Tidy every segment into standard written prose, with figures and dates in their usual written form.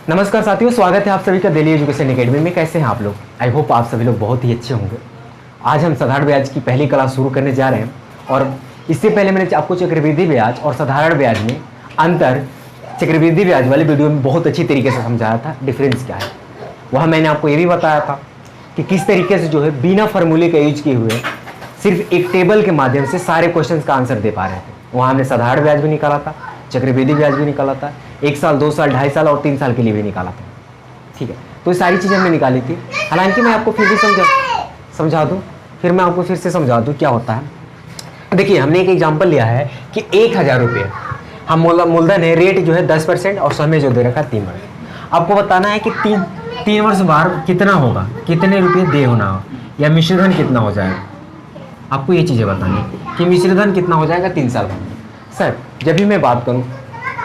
नमस्कार साथियों, स्वागत है आप सभी का दिल्ली एजुकेशन एकेडमी में। कैसे हैं आप लोग? आई होप आप सभी लोग बहुत ही अच्छे होंगे। आज हम साधारण ब्याज की पहली क्लास शुरू करने जा रहे हैं और इससे पहले मैंने आपको चक्रवृद्धि ब्याज और साधारण ब्याज में अंतर चक्रवृद्धि ब्याज वाले वीडियो में बहुत अच्छी तरीके से समझाया था, डिफरेंस क्या है। वहाँ मैंने आपको ये भी बताया था कि किस तरीके से जो है बिना फार्मूले का यूज किए हुए सिर्फ एक टेबल के माध्यम से सारे क्वेश्चन का आंसर दे पा रहे थे। वहाँ हमने साधारण ब्याज भी निकाला था, चक्रवृद्धि ब्याज भी निकाला था, 1 साल 2 साल 2.5 साल और 3 साल के लिए भी निकाला था। ठीक है, तो ये सारी चीज़ें हमने निकाली थी। हालांकि मैं आपको फिर भी समझा दूँ, फिर मैं आपको फिर से समझा दूँ क्या होता है। देखिए, हमने एक एग्जाम्पल लिया है कि 1000 रुपये हम मूलधन है, रेट जो है 10% और समय जो दे रखा है 3 वर्ष। आपको बताना है कि तीन वर्ष बाद कितना होगा, कितने रुपये दे होना हो, या मिश्रधन कितना हो जाएगा। आपको ये चीज़ें बतानी है कि मिश्रधन कितना हो जाएगा 3 साल बाद। सर, जब भी मैं बात करूं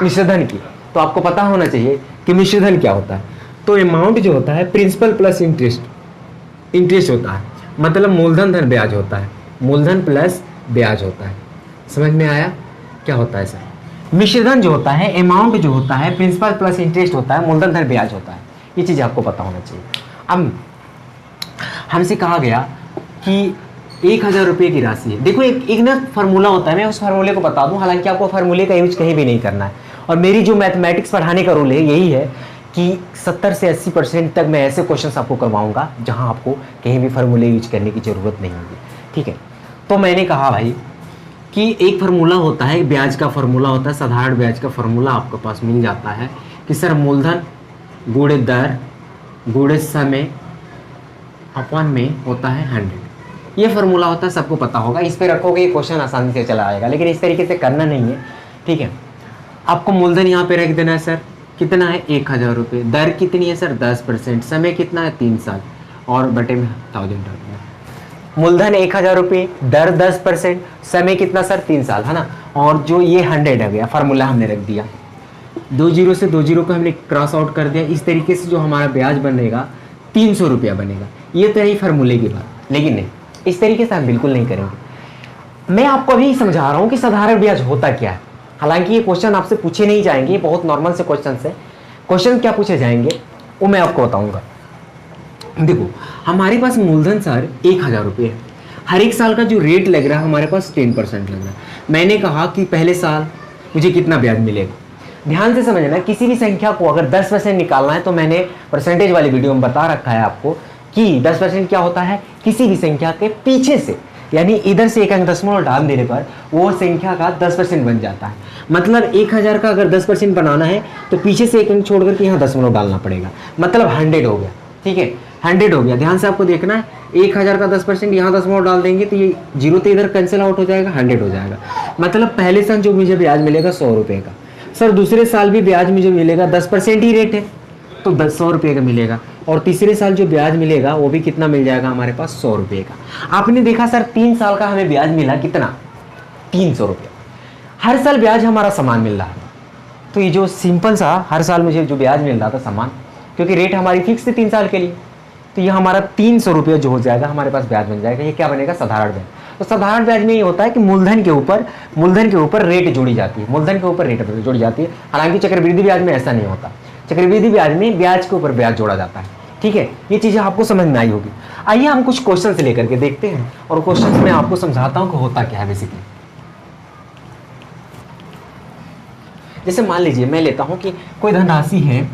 मिश्रधन की तो आपको पता होना चाहिए कि मिश्रधन क्या होता है। तो अमाउंट जो होता है प्रिंसिपल प्लस इंटरेस्ट होता है, मतलब मूलधन धन ब्याज होता है, मूलधन प्लस ब्याज होता है। समझ में आया क्या होता है सर? मिश्रधन जो होता है, अमाउंट जो होता है प्रिंसिपल प्लस इंटरेस्ट होता है, मूलधन धन ब्याज होता है। ये चीज़ आपको पता होना चाहिए। अब हमसे कहा गया कि 1000 रुपये की राशि है। देखो, एक ना फार्मूला होता है, मैं उस फार्मूले को बता दूं। हालांकि आपको फार्मूले का यूज कहीं भी नहीं करना है, और मेरी जो मैथमेटिक्स पढ़ाने का रूल है यही है कि 70 से 80% तक मैं ऐसे क्वेश्चंस आपको करवाऊंगा जहां आपको कहीं भी फार्मूले यूज करने की ज़रूरत नहीं होगी। ठीक है, तो मैंने कहा भाई कि एक फार्मूला होता है, ब्याज का फार्मूला होता है, साधारण ब्याज का फार्मूला आपके पास मिल जाता है कि सर मूलधन गुणे दर गुणे समय अपन में होता है 100। ये फार्मूला होता है, सबको पता होगा। इस पे रखोगे ये क्वेश्चन आसानी से चला आएगा, लेकिन इस तरीके से करना नहीं है। ठीक है, आपको मूलधन यहाँ पे रख देना है। सर कितना है? 1000 रुपये। दर कितनी है सर? 10%। समय कितना है? 3 साल और बटे में 1000। मूलधन 1000 रुपये, दर 10%, समय कितना सर? 3 साल, है ना। और जो ये 100 है गया, फार्मूला हमने रख दिया। 2 जीरो से 2 जीरो को हमने क्रॉस आउट कर दिया। इस तरीके से जो हमारा ब्याज बनेगा 300 रुपया बनेगा। ये तो यही फार्मूले की बात, लेकिन नहीं, इस तरीके से हम बिल्कुल नहीं करेंगे। मैं आपको अभी समझा रहा हूं कि साधारण ब्याज होता क्या है। हालांकि ये क्वेश्चन आपसे पूछे नहीं जाएंगे, ये बहुत नॉर्मल से क्वेश्चन है। क्वेश्चन क्या पूछे जाएंगे वो मैं आपको बताऊंगा। देखो, हमारे पास मूलधन सर 1000 रुपये है। हर एक साल का जो रेट लग रहा है हमारे पास 10% लग रहा है। मैंने कहा कि पहले साल मुझे कितना ब्याज मिलेगा। ध्यान से समझना, किसी भी संख्या को अगर 10% निकालना है तो मैंने परसेंटेज वाली वीडियो में बता रखा है आपको कि 10% क्या होता है। किसी भी संख्या के पीछे से, यानी इधर से एक अंक दशमलव डाल देने पर वो संख्या का 10% बन जाता है। मतलब 1000 का अगर 10% बनाना है तो पीछे से एक अंक छोड़ करके यहाँ दशमलव डालना पड़ेगा, मतलब 100 हो गया। ठीक है, 100 हो गया। ध्यान से आपको देखना है, 1000 का 10% यहाँ दशमलव डाल देंगे तो ये जीरो तो इधर कैंसिल आउट हो जाएगा, 100 हो जाएगा। मतलब पहले साल जो मुझे ब्याज मिलेगा 100 रुपये का। सर दूसरे साल भी ब्याज मुझे मिलेगा, 10% ही रेट है तो 100 रुपये का मिलेगा। और तीसरे साल जो ब्याज मिलेगा वो भी कितना मिल जाएगा हमारे पास? 100 रुपये का। आपने देखा सर 3 साल का हमें ब्याज मिला कितना? 300 रुपये। हर साल ब्याज हमारा समान मिल रहा है। तो ये जो सिंपल सा हर साल मुझे जो ब्याज मिल रहा था समान, क्योंकि रेट हमारी फिक्स थी 3 साल के लिए, तो ये हमारा 300 रुपये जो हो जाएगा हमारे पास ब्याज बन जाएगा। ये क्या बनेगा? साधारण ब्याज। तो साधारण ब्याज में ये होता है कि मूलधन के ऊपर रेट जोड़ी जाती है, मूलधन के ऊपर रेट जोड़ी जाती है। हालांकि चक्रवृद्धि ब्याज में ऐसा नहीं होता। चक्रवृद्धि ब्याज में ब्याज के ऊपर ब्याज जोड़ा जाता है। ठीक है, ये चीजें आपको समझ में आई होगी। आइए हम कुछ क्वेश्चन से लेकर के देखते हैं और क्वेश्चन में आपको समझाता हूं कि होता क्या है बेसिकली। जैसे मान लीजिए मैं लेता हूं कि कोई धनराशि है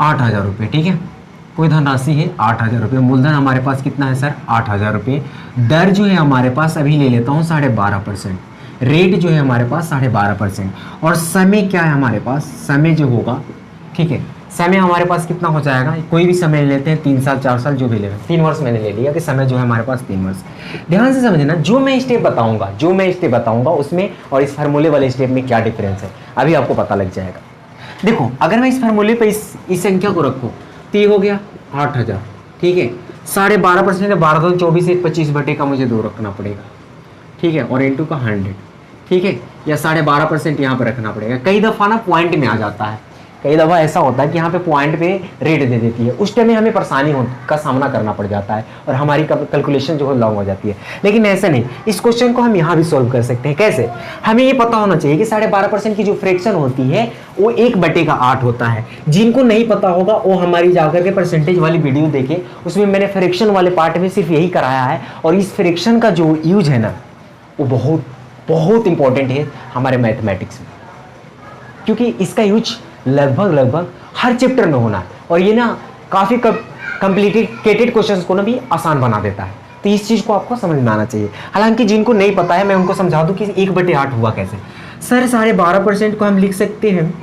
8000 रुपये। ठीक है, कोई धनराशि है 8000 रुपये। मूलधन हमारे पास कितना है सर? 8000 रुपये। दर जो है हमारे पास अभी ले लेता हूँ 12.5%। रेट जो है हमारे पास 12.5%। और समय क्या है हमारे पास? समय जो होगा, ठीक है, समय हमारे पास कितना हो जाएगा? कोई भी समय ले लेते हैं, 3 साल 4 साल जो भी ले लें। 3 वर्ष मैंने ले लिया कि समय जो है हमारे पास 3 वर्ष। ध्यान से समझना, जो मैं स्टेप बताऊंगा उसमें और इस फार्मूले वाले स्टेप में क्या डिफरेंस है अभी आपको पता लग जाएगा। देखो, अगर मैं इस फार्मूले पे इस संख्या को रखूँ तो ये हो गया 8000। ठीक है, 12.5% 12 2 24 1 25 बटे का मुझे 2 रखना पड़ेगा। ठीक है, और इंटू का 100। ठीक है, या 12.5% यहाँ पर रखना पड़ेगा। कई दफ़ा ना पॉइंट में आ जाता है कई दफ़ा ऐसा होता है कि यहाँ पे पॉइंट पे रेट दे देती है, उस टाइम में हमें परेशानी का सामना करना पड़ जाता है और हमारी कैलकुलेशन जो है लॉन्ग हो जाती है। लेकिन ऐसा नहीं, इस क्वेश्चन को हम यहाँ भी सॉल्व कर सकते हैं। कैसे? हमें ये पता होना चाहिए कि 12.5% की जो फ्रैक्शन होती है वो 1/8 होता है। जिनको नहीं पता होगा वो हमारी जाकर के परसेंटेज वाली वीडियो देखे, उसमें मैंने फ्रैक्शन वाले पार्ट में सिर्फ यही कराया है। और इस फ्रैक्शन का जो यूज है ना वो बहुत बहुत इंपॉर्टेंट है हमारे मैथमेटिक्स में, क्योंकि इसका यूज लगभग हर चैप्टर में होना है और ये ना काफ़ी कॉम्प्लिकेटेड क्वेश्चंस को ना भी आसान बना देता है। तो इस चीज़ को आपको समझ में आना चाहिए। हालांकि जिनको नहीं पता है मैं उनको समझा दूं कि 1/8 हुआ कैसे। सर 12.5% को हम लिख सकते हैं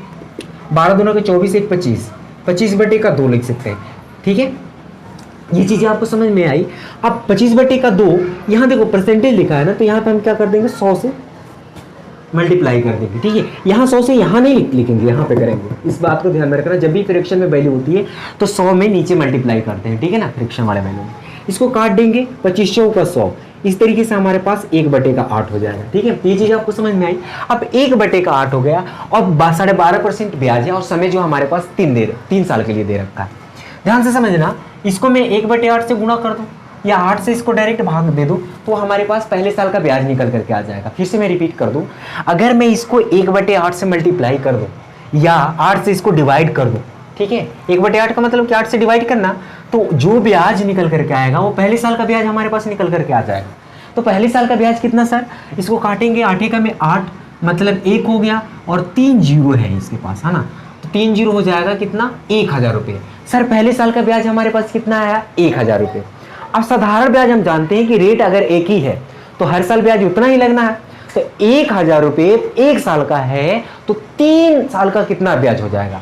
12 दूना के 24, 1 25, 25/2 लिख सकते हैं। ठीक है, ये चीज़ें आपको समझ में आई। अब 25/2 यहाँ देखो परसेंटेज लिखा है ना, तो यहाँ पे हम क्या कर देंगे 100 से मल्टीप्लाई कर देंगे। ठीक है, यहाँ 100 से यहाँ नहीं लिखेंगे, यहाँ पे करेंगे। इस बात को ध्यान में रखना, जब भी फ्रैक्शन में वैल्यू होती है तो 100 में नीचे मल्टीप्लाई करते हैं। ठीक है ना, फ्रैक्शन वाले वैल्यू में इसको काट देंगे, 25 का 100, इस तरीके से हमारे पास 1/8 हो जाएगा। ठीक है, ये चीज़ आपको समझ में आई। अब 1/8 हो गया और 12.5% ब्याज है और समय जो हमारे पास 3 साल के लिए दे रखा है। ध्यान से समझना, इसको मैं 1/8 से गुणा कर दूं या 8 से इसको डायरेक्ट भाग दे दूं तो हमारे पास पहले साल का ब्याज निकल करके आ जाएगा। फिर से मैं रिपीट कर दूं, अगर मैं इसको 1/8 से मल्टीप्लाई कर दूं या 8 से इसको डिवाइड कर दूं, ठीक है, 1/8 का मतलब कि 8 से डिवाइड करना, तो जो ब्याज निकल करके आएगा वो पहले साल का ब्याज हमारे पास निकल करके आ जाएगा। तो पहले साल का ब्याज कितना सर? इसको काटेंगे, 8 का में 8 मतलब 1 हो गया और 3 जीरो है इसके पास, है ना, तो 3 जीरो हो जाएगा कितना? 1000 रुपये। सर पहले साल का ब्याज हमारे पास कितना आया? 1000 रुपये। अब साधारण ब्याज हम जानते हैं कि रेट अगर एक ही है तो हर साल ब्याज उतना ही लगना है। तो 1000 रुपये 1 साल का है तो 3 साल का कितना ब्याज हो जाएगा?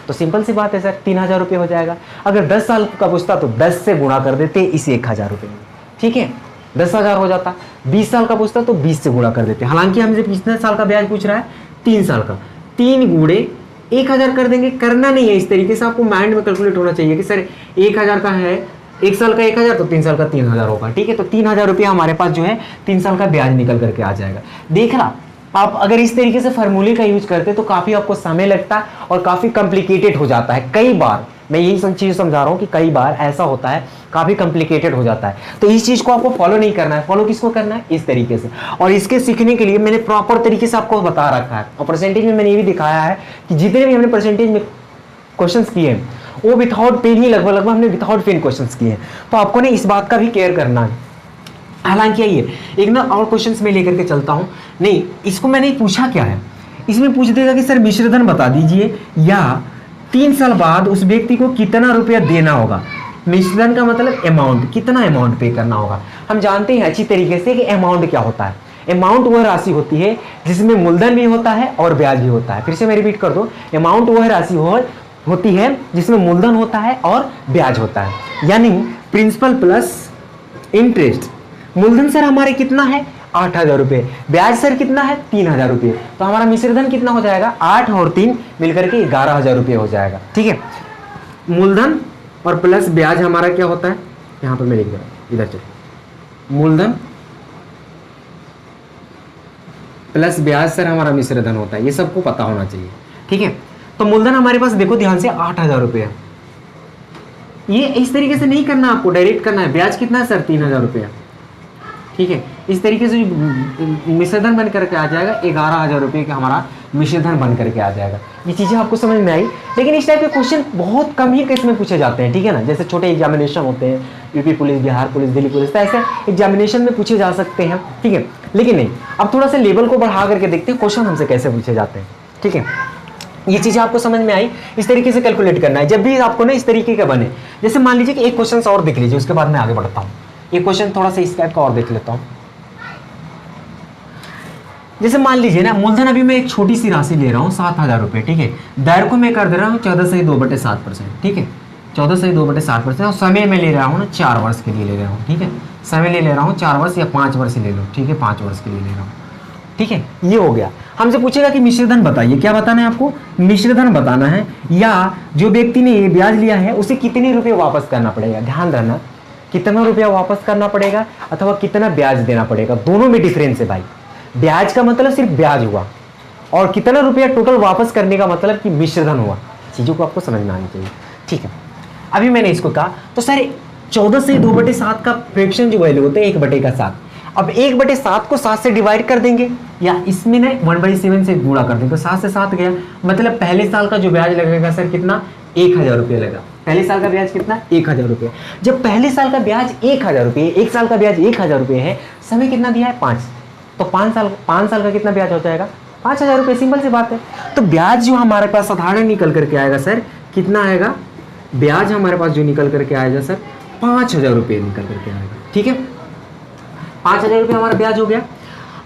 तो सिंपल सी बात है सर, 3000 रुपये हो जाएगा। अगर 10 साल का पूछता तो 10 से गुणा कर देते इस 1000 रुपये में। ठीक है, 10,000 हो जाता। 20 साल का पूछता तो 20 से गुणा कर देते। हालांकि हमसे कितने साल का ब्याज पूछ रहा है? 3 साल का। 3 गुणे 1000 कर देंगे। करना नहीं है इस तरीके से, आपको माइंड में कैलकुलेट होना चाहिए कि सर 1000 का है, 1 साल का 1000 तो 3 साल का 3000 होगा। ठीक है, तो 3000 रुपये हमारे पास जो है 3 साल का ब्याज निकल करके आ जाएगा। देखना, आप अगर इस तरीके से फार्मूले का यूज करते तो काफ़ी आपको समय लगता और काफ़ी कॉम्प्लिकेटेड हो जाता है। कई बार मैं यही सब चीज़ समझा रहा हूँ कि कई बार ऐसा होता है, काफ़ी कॉम्प्लिकेटेड हो जाता है। तो इस चीज़ को आपको फॉलो नहीं करना है। फॉलो किसको करना है? इस तरीके से। और इसके सीखने के लिए मैंने प्रॉपर तरीके से आपको बता रखा है और परसेंटेज में मैंने ये भी दिखाया है कि जितने भी हमने परसेंटेज में क्वेश्चन किए हैं वो विदाउट पेन ही लगभग हमने विदाउट पेन क्वेश्चन किए हैं। तो आपको ने इस बात का भी केयर करना है। हालांकि आइए एक ना और क्वेश्चंस में लेकर के चलता हूं। नहीं, इसको मैंने पूछा क्या है, इसमें पूछ देगा कि सर मिश्रधन बता दीजिए या 3 साल बाद उस व्यक्ति को कितना रुपया देना होगा। मिश्रधन का मतलब अमाउंट, कितना अमाउंट पे करना होगा। हम जानते हैं अच्छी तरीके से कि अमाउंट क्या होता है। अमाउंट वह राशि होती है जिसमें मूलधन भी होता है और ब्याज भी होता है। फिर से मैं रिपीट कर दूं, अमाउंट वह राशि होती है जिसमें मूलधन होता है और ब्याज होता है, यानी प्रिंसिपल प्लस इंटरेस्ट। मूलधन सर हमारे कितना है? 8000 रुपये। ब्याज सर कितना है? 3000 रुपये। तो हमारा मिश्रधन कितना हो जाएगा? 8 और 3 मिलकर के 11000 रुपये हो जाएगा। ठीक है, मूलधन और प्लस ब्याज हमारा क्या होता है? यहाँ पर मैं लिख रहा हूँ, इधर चलो, मूलधन प्लस ब्याज सर हमारा मिश्रधन होता है। ये सबको पता होना चाहिए। ठीक है, तो मूलधन हमारे पास देखो ध्यान से 8000 रुपये। ये इस तरीके से नहीं करना, आपको डायरेक्ट करना है। ब्याज कितना है सर? 3000 रुपये। ठीक है, इस तरीके से मिश्रधन बन करके आ जाएगा 11000 रुपये का हमारा मिश्रधन बन करके आ जाएगा। ये चीज़ें आपको समझ में आई। लेकिन इस टाइप के क्वेश्चन बहुत कम ही केस में पूछे जाते हैं। ठीक है ना, जैसे छोटे एग्जामिनेशन होते हैं, UP police, Bihar police, Delhi police, तो ऐसे एग्जामिनेशन में पूछे जा सकते हैं। ठीक है, लेकिन नहीं, अब थोड़ा सा लेवल को बढ़ा करके देखते हैं क्वेश्चन हमसे कैसे पूछे जाते हैं। ठीक है, ये चीज़ें आपको समझ में आई। इस तरीके से कैलकुलेट करना है जब भी आपको ना इस तरीके का बने। जैसे मान लीजिए कि एक क्वेश्चन और देख लीजिए, उसके बाद मैं आगे बढ़ता हूँ। एक क्वेश्चन थोड़ा सा इस टाइप का और देख लेता हूँ। जैसे मान लीजिए ना, मूलधन अभी मैं एक छोटी सी राशि ले रहा हूँ 7000 रुपये। ठीक है, दर को मैं कर दे रहा हूँ 14/2/7%। ठीक है, 14/2/7%। और समय में ले रहा हूँ ना 4 वर्ष के लिए ले रहा हूँ। ठीक है, समय ले रहा हूँ 4 वर्ष या 5 वर्ष ले लो। ठीक है, 5 वर्ष के लिए ले रहा हूँ। ठीक है, ये हो गया। हमसे पूछेगा कि मिश्रधन बताइए। क्या बताना है आपको? मिश्रधन बताना है, या जो व्यक्ति ने ये ब्याज लिया है उसे कितने रुपये वापस करना पड़ेगा। ध्यान रखना, कितना रुपया वापस करना पड़ेगा अथवा कितना ब्याज देना पड़ेगा, दोनों में डिफरेंस है भाई। ब्याज का मतलब सिर्फ ब्याज हुआ और कितना रुपया टोटल वापस करने का मतलब कि मिश्रधन हुआ। चीज़ों को आपको समझ में आनी चाहिए, ठीक है। अभी मैंने इसको कहा तो सर 14 से 2/7 का फ्रैक्शन जो वैल्यू होते हैं 1/7। अब 1/7 को 7 से डिवाइड कर देंगे या इसमें ना 1/7 से गुणा कर देंगे, तो 7 से 7 गया, मतलब पहले साल का जो ब्याज लगेगा सर कितना, 1000 रुपये लगा। पहले साल का ब्याज कितना, 1000 रुपये। जब पहले साल का ब्याज 1000 रुपये, एक साल का ब्याज 1000 रुपये है, समय कितना दिया है 5, तो 5 साल का कितना ब्याज हो जाएगा, 5000 रुपये, सिंपल सी बात है। तो ब्याज जो हमारे पास साधारण निकल करके आएगा सर कितना आएगा, ब्याज हमारे पास जो निकल करके आएगा सर 5000 रुपये निकल करके आएगा, ठीक है। 5000 रुपये हमारा ब्याज हो गया।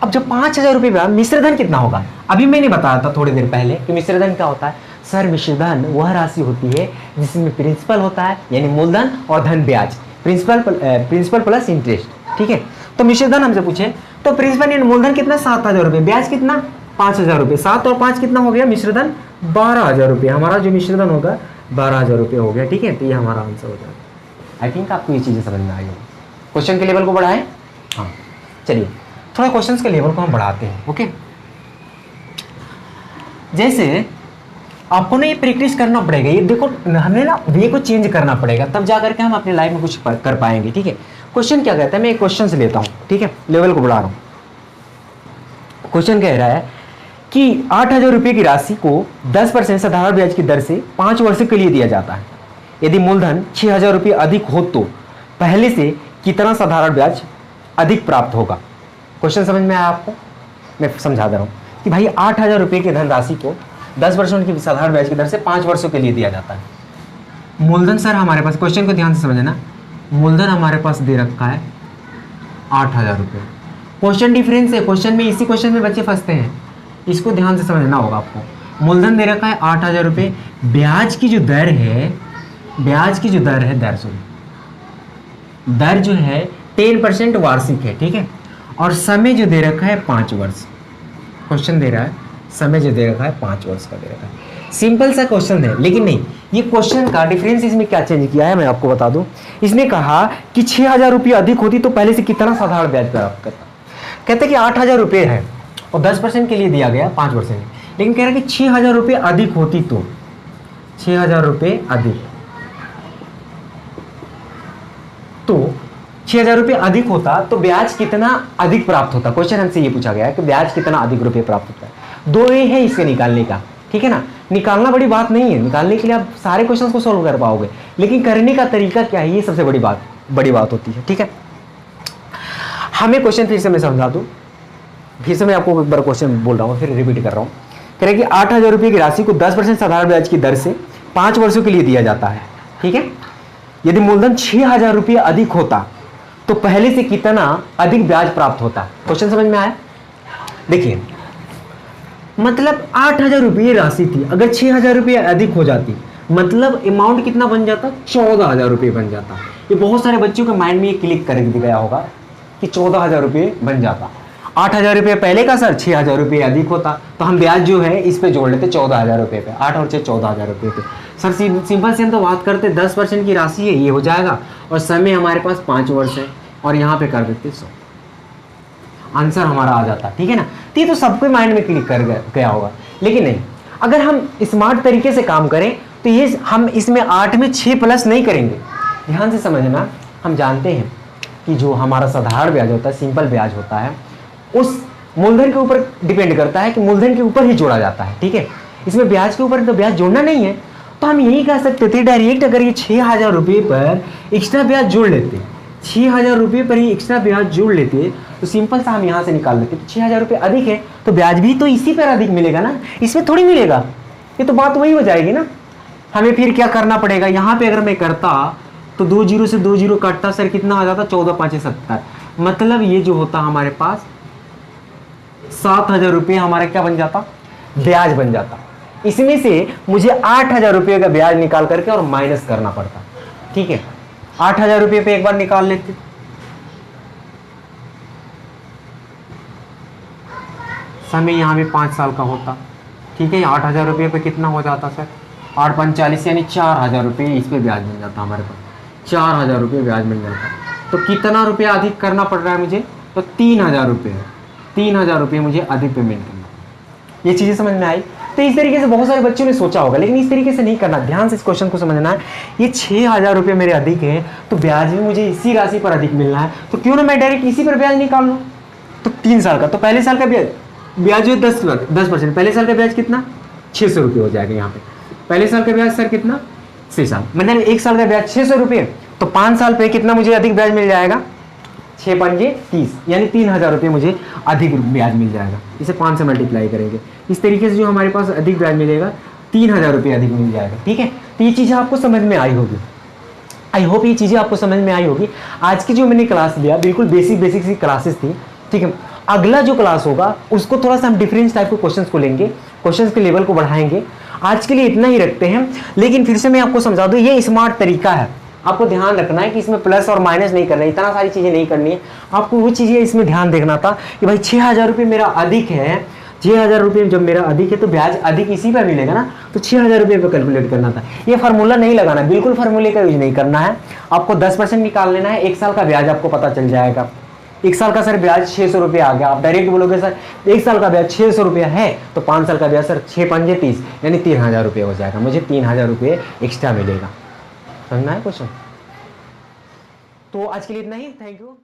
अब जब 5000 रुपये ब्याज, मिश्रधन कितना होगा, अभी मैंने बताया था थोड़ी देर पहले कि मिश्रधन क्या होता है सर, मिश्रधन वह राशि होती है जिसमें प्रिंसिपल होता है यानी मूलधन और धन ब्याज, प्रिंसिपल प्लस इंटरेस्ट, ठीक है। तो मिश्रधन हमसे पूछे तो प्रिंसिपल यानी मूलधन कितना, 7000 रुपये, ब्याज कितना 5000 रुपये, 7 और 5 कितना हो गया मिश्रधन, 12000 रुपये। हमारा जो मिश्रधन होगा 12000 रुपये हो गया, ठीक है। तो ये हमारा आंसर हो जाएगा। आई थिंक आपको ये चीज़ें समझ में आई होगी। क्वेश्चन के लेवल को बढ़ाएं, हाँ चलिए थोड़ा क्वेश्चंस के लेवल को हम बढ़ाते हैं, ओके। जैसे आपको ना ये प्रैक्टिस करना पड़ेगा, ये देखो हमने ना वे को चेंज करना पड़ेगा, तब जा करके हम अपने लाइफ में कुछ कर पाएंगे, ठीक है। क्वेश्चन क्या कहता है, मैं एक क्वेश्चन से लेता हूँ, ठीक है, लेवल को बढ़ा रहा हूँ। क्वेश्चन कह रहा है कि 8000 रुपये की राशि को 10% साधारण ब्याज की दर से 5 वर्ष के लिए दिया जाता है। यदि मूलधन 6000 रुपये अधिक हो तो पहले से कितना साधारण ब्याज अधिक प्राप्त होगा। क्वेश्चन समझ में आया आपको, मैं समझा दे रहा हूँ कि भाई 8000 रुपये की धनराशि को 10% की साधारण ब्याज की दर से 5 वर्षों के लिए दिया जाता है। मूलधन सर हमारे पास, क्वेश्चन को ध्यान से समझना, मूलधन हमारे पास दे रखा है 8000 रुपये। क्वेश्चन डिफरेंस है, क्वेश्चन में इसी क्वेश्चन में बच्चे फंसते हैं, इसको ध्यान से समझना होगा आपको। मूलधन दे रखा है 8000 रुपये, ब्याज की जो दर है, ब्याज की जो दर है, दर जो है 10% वार्षिक है, ठीक है। और समय जो दे रखा है 5 वर्ष, क्वेश्चन दे रहा है समय जो दे रखा है 5 वर्ष का दे रखा है। सिंपल सा क्वेश्चन है, लेकिन नहीं, ये क्वेश्चन का डिफरेंस इसमें क्या चेंज किया है मैं आपको बता दूं। इसने कहा कि 6000 रुपये अधिक होती तो पहले से कितना साधारण ब्याज प्राप्त करता। कहते कि 8000 रुपये है और 10% के लिए दिया गया 5 वर्ष में, लेकिन कह रहा है कि 6000 रुपये अधिक होती तो, 6000 रुपये अधिक, तो 6000 रुपये अधिक होता तो ब्याज कितना अधिक प्राप्त होता। क्वेश्चन हमसे ये पूछा गया है कि ब्याज कितना अधिक रुपये प्राप्त होता है। 2 वे है इसके निकालने का, ठीक है ना। निकालना बड़ी बात नहीं है, निकालने के लिए आप सारे क्वेश्चंस को सॉल्व कर पाओगे, लेकिन करने का तरीका क्या है ये सबसे बड़ी बात होती है, ठीक है। हमें क्वेश्चन फिर से मैं समझा दूं, फिर से मैं आपको एक बार क्वेश्चन बोल रहा हूँ, फिर रिपीट कर रहा हूँ। कह रहे कि 8000 रुपये की राशि को 10% साधारण ब्याज की दर से 5 वर्षों के लिए दिया जाता है, ठीक है। यदि मूलधन 6000 रुपये अधिक होता तो पहले से कितना अधिक ब्याज प्राप्त होता। क्वेश्चन समझ में आया। देखिए मतलब 8000 रुपये राशि थी, अगर 6000 रुपये अधिक हो जाती मतलब अमाउंट कितना बन जाता, 14000 रुपये बन जाता। ये बहुत सारे बच्चों के माइंड में ये क्लिक कर गया होगा कि 14000 रुपये बन जाता। 8000 रुपये पहले का सर, 6000 रुपये अधिक होता तो हम ब्याज जो है इस पे जोड़ लेते 14000 रुपये पे, 8 और 6 14000 रुपये पे। सर सिंपल से हम तो बात करते 10% की राशि है, ये हो जाएगा और समय हमारे पास 5 वर्ष है और यहाँ पे कर देते 100, आंसर हमारा आ जाता, ठीक है ना। तो ये तो सबके माइंड में क्लिक कर गया होगा, लेकिन नहीं, अगर हम स्मार्ट तरीके से काम करें तो ये हम इसमें 8 में 6 प्लस नहीं करेंगे। ध्यान से समझना, हम जानते हैं कि जो हमारा साधारण ब्याज होता है, सिंपल ब्याज होता है, उस मूलधन के ऊपर डिपेंड करता है कि मूलधन के ऊपर ही जोड़ा जाता है, ठीक है। इसमें ब्याज के ऊपर तो ब्याज जोड़ना नहीं है, तो हम यही कह सकते थे डायरेक्ट, अगर ये 6000 रुपये पर एक्स्ट्रा ब्याज जोड़ लेते, 6000 रुपये पर ही एक्स्ट्रा ब्याज जोड़ लेते तो सिंपल सा हम यहाँ से निकाल लेते। 6000 रुपये अधिक है तो ब्याज भी तो इसी पर अधिक मिलेगा ना, इसमें थोड़ी मिलेगा। ये तो बात वही हो जाएगी ना। हमें फिर क्या करना पड़ेगा, यहाँ पे अगर मैं करता तो 2 0 से 2 0 कटता, सर कितना आ जाता, 14 5 70, मतलब ये जो होता हमारे पास 7000 रुपये हमारा क्या बन जाता, ब्याज बन जाता। इसमें से मुझे 8000 रुपये का ब्याज निकाल करके और माइनस करना पड़ता, ठीक है। 8000 रुपये पे एक बार निकाल लेते, समय यहाँ पे 5 साल का होता, ठीक है। 8000 रुपये पे कितना हो जाता सर, 8 5 40 यानी 4000 रुपये इस पे ब्याज मिल जाता हमारे पास, 4000 रुपये ब्याज मिल जाता। तो कितना रुपया अधिक करना पड़ रहा है मुझे, तो 3000 रुपये, 3000 रुपये मुझे अधिक पेमेंट करना। ये चीज़ें समझ में आई। तो इस तरीके से बहुत सारे बच्चों ने सोचा होगा, लेकिन इस तरीके से नहीं करना। ध्यान से इस क्वेश्चन को समझना है। ये 6,000 रुपये मेरे अधिक है, तो ब्याज भी मुझे इसी राशि पर अधिक मिलना है, तो क्यों ना मैं डायरेक्ट इसी पर ब्याज निकाल लूँ। तो 3 साल का, तो पहले साल का ब्याज जो 10%, पहले साल का ब्याज कितना 600 रुपये हो जाएगा। यहाँ पे पहले साल का ब्याज सर कितना 6 साल, मतलब 1 साल का ब्याज 600 रुपये, तो 5 साल पे कितना मुझे अधिक ब्याज मिल जाएगा 6 पंजे 30, यानी 3,000 रुपये मुझे अधिक ब्याज मिल जाएगा। इसे 5 से मल्टीप्लाई करेंगे, इस तरीके से जो हमारे पास अधिक ब्याज मिलेगा 3,000 रुपये अधिक मिल जाएगा। ठीक है, तो ये चीज़ें आपको समझ में आई होगी। आई होप ये चीज़ें आपको समझ में आई होगी। आज की जो मैंने क्लास दिया बिल्कुल बेसिक सी क्लासेस थी। ठीक है, अगला जो क्लास होगा उसको थोड़ा सा हम डिफरेंट टाइप के क्वेश्चंस को लेंगे, क्वेश्चंस के लेवल को बढ़ाएंगे। आज के लिए इतना ही रखते हैं, लेकिन फिर से मैं आपको समझा दूं, ये स्मार्ट तरीका है। आपको ध्यान रखना है कि इसमें प्लस और माइनस नहीं करना है, इतना सारी चीज़ें नहीं करनी है। आपको वो चीज़ें इसमें ध्यान देखना था कि भाई 6,000 रुपये मेरा अधिक है, 6,000 रुपये जब मेरा अधिक है तो ब्याज अधिक इसी पर मिलेगा ना, तो 6,000 रुपये पर कैलकुलेट करना था। ये फार्मूला नहीं लगाना, बिल्कुल फार्मूले का यूज नहीं करना है। आपको 10% निकाल लेना है, 1 साल का ब्याज आपको पता चल जाएगा। 1 साल का सर ब्याज 600 रुपये आ गया, आप डायरेक्ट बोलोगे सर 1 साल का ब्याज 600 रुपये है, तो 5 साल का ब्याज सर 6 पंजे 30, यानी 3,000 रुपये हो जाएगा। मुझे 3,000 रुपये एक्स्ट्रा मिलेगा। समझना है क्वेश्चन? तो आज के लिए इतना ही, थैंक यू।